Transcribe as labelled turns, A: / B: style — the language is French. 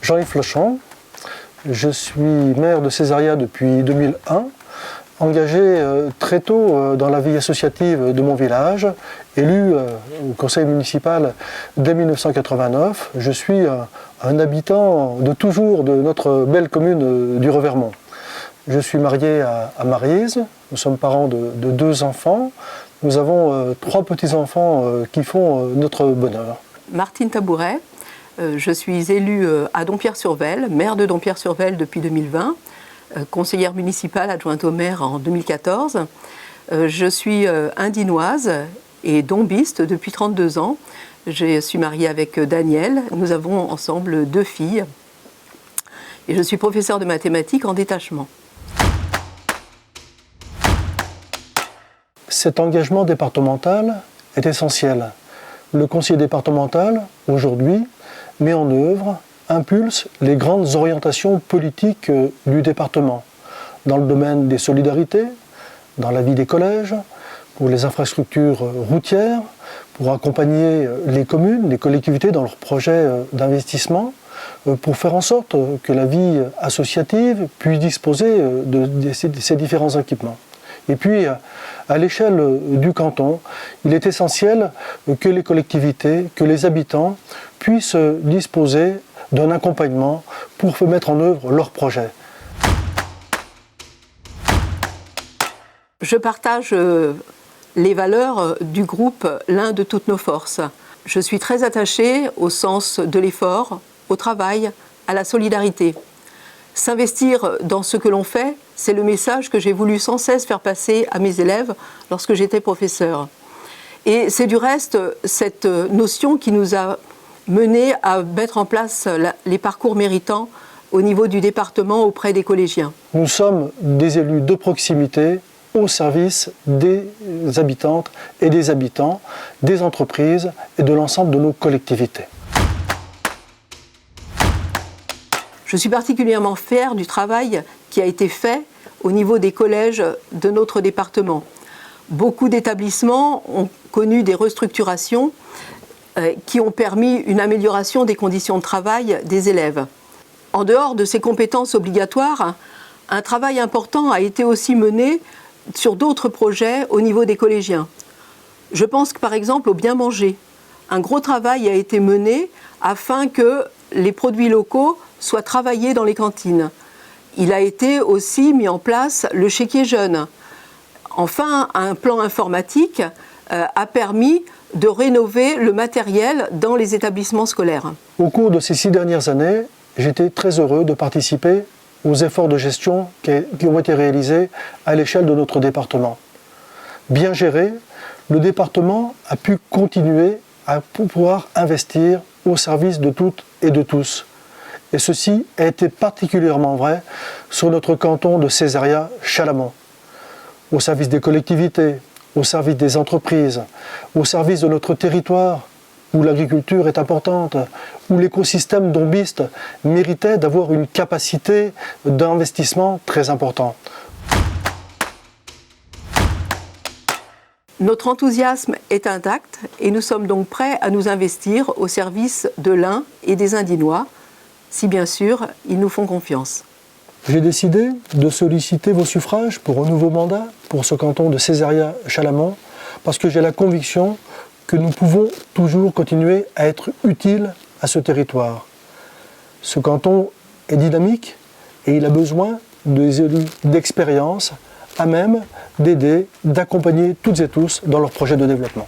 A: Jean-Yves Flochon, je suis maire de Césaria depuis 2001, engagé très tôt dans la vie associative de mon village, élu au conseil municipal dès 1989. Je suis un habitant de toujours de notre belle commune du Revermont. Je suis marié à Maryse, nous sommes parents de 2 enfants. Nous avons 3 petits-enfants qui font notre bonheur.
B: Martine Tabouret, je suis élue à Dompierre-sur-Vesle, maire de Dompierre-sur-Vesle depuis 2020, conseillère municipale adjointe au maire en 2014. Je suis indinoise et dombiste depuis 32 ans. Je suis mariée avec Daniel. Nous avons ensemble 2 filles. Et je suis professeure de mathématiques en détachement.
A: Cet engagement départemental est essentiel. Le conseiller départemental, aujourd'hui, met en œuvre, impulse les grandes orientations politiques du département, dans le domaine des solidarités, dans la vie des collèges, pour les infrastructures routières, pour accompagner les communes, les collectivités dans leurs projets d'investissement, pour faire en sorte que la vie associative puisse disposer de ces différents équipements. Et puis, à l'échelle du canton, il est essentiel que les collectivités, que les habitants puissent disposer d'un accompagnement pour mettre en œuvre leurs projets.
B: Je partage les valeurs du groupe L'un de toutes nos forces. Je suis très attachée au sens de l'effort, au travail, à la solidarité. S'investir dans ce que l'on fait, c'est le message que j'ai voulu sans cesse faire passer à mes élèves lorsque j'étais professeur. Et c'est du reste cette notion qui nous a menés à mettre en place les parcours méritants au niveau du département auprès des collégiens.
A: Nous sommes des élus de proximité au service des habitantes et des habitants, des entreprises et de l'ensemble de nos collectivités.
B: Je suis particulièrement fière du travail qui a été fait au niveau des collèges de notre département. Beaucoup d'établissements ont connu des restructurations qui ont permis une amélioration des conditions de travail des élèves. En dehors de ces compétences obligatoires, un travail important a été aussi mené sur d'autres projets au niveau des collégiens. Je pense par exemple au bien manger. Un gros travail a été mené afin que les produits locaux soient travaillés dans les cantines. Il a été aussi mis en place le chéquier jeune. Enfin, un plan informatique a permis de rénover le matériel dans les établissements scolaires.
A: Au cours de ces 6 dernières années, j'étais très heureux de participer aux efforts de gestion qui ont été réalisés à l'échelle de notre département. Bien géré, le département a pu continuer à pouvoir investir au service de toutes et de tous. Et ceci a été particulièrement vrai sur notre canton de Césaria-Chalamont, au service des collectivités, au service des entreprises, au service de notre territoire, où l'agriculture est importante, où l'écosystème dombiste méritait d'avoir une capacité d'investissement très importante.
B: Notre enthousiasme est intact et nous sommes donc prêts à nous investir au service de l'Ain et des Indinois, si bien sûr ils nous font confiance.
A: J'ai décidé de solliciter vos suffrages pour un nouveau mandat pour ce canton de Césaria-Chalamont parce que j'ai la conviction que nous pouvons toujours continuer à être utiles à ce territoire. Ce canton est dynamique et il a besoin des élus d'expérience à même d'aider, d'accompagner toutes et tous dans leurs projets de développement.